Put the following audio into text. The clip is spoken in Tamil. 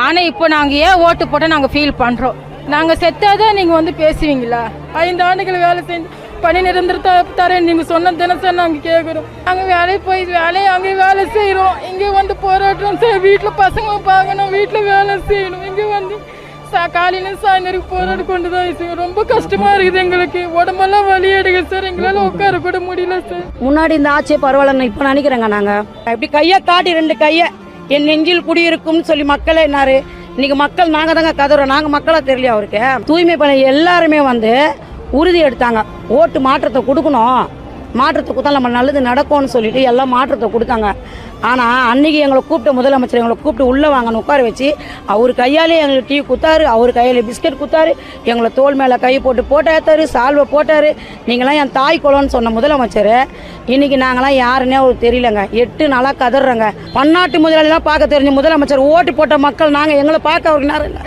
ஆனால் இப்போ நாங்கள் ஏன் ஓட்டு போட்டால் நாங்கள் ஃபீல் பண்ணுறோம். நாங்கள் செத்தாதான் நீங்கள் வந்து பேசுவீங்களா? 5 ஆண்டுகள் வேலை செஞ்சு பணி நிரந்தரத்தை தரேன் நீங்கள் சொன்ன தினசரி நாங்கள் கேட்குறோம். நாங்கள் வேலையை அங்கே வேலை செய்கிறோம், இங்கே வந்து போராடுறோம் சார். வீட்டில் பசங்க பார்க்கணும், வீட்டில் வேலை செய்யணும், இங்கே வந்து காலையில சாயந்தரம் போராடி கொண்டு தான் செய்யும். ரொம்ப கஷ்டமா இருக்குது எங்களுக்கு, உடம்பெல்லாம் வலி எடுக்குது சார், எங்களால் உட்கார கூட முடியல சார். முன்னாடி இந்த ஆட்சியை பரவாயில்ல, இப்போ நினைக்கிறேங்க நாங்கள் இப்படி கையை காட்டி 2 கையை என் நெஞ்சில் குடியிருக்கும்னு சொல்லி மக்களே என்னாரு. இன்னைக்கு மக்கள் நாங்கள் தாங்க கதறோம். நாங்கள் மக்களாக தெரியலையா அவருக்கு? தூய்மை பணி எல்லாருமே வந்து உறுதி எடுத்தாங்க, ஓட்டு மாற்றத்தை கொடுக்கணும், மாற்றத்தை கொடுத்தா நம்ம நல்லது நடக்கும்னு சொல்லிட்டு எல்லாம் மாற்றத்தை கொடுத்தாங்க. ஆனால் அன்றைக்கி எங்களை கூப்பிட்ட முதலமைச்சர் எங்களை கூப்பிட்டு உள்ளே வாங்கன்னு உட்கார வச்சு அவர் கையாலே எங்களுக்கு டீ கொடுத்தாரு, அவர் கையில் பிஸ்கட் கொடுத்தாரு, எங்களை தோல் மேலே கை போட்டு போட்டாரு, சால்வை போட்டார். நீங்களாம் என் தாய் குலம்னு சொன்ன முதலமைச்சர் இன்றைக்கி நாங்களாம் யாருன்னே அவருக்கு தெரியலங்க. 8 நாளாக கதறோங்க. பன்னாட்டு முதலாளிலாம் பார்க்க தெரிஞ்ச முதலமைச்சர் ஓட்டு போட்ட மக்கள் நாங்கள், எங்களை பார்க்க அவருக்கு நேரம் இல்லை.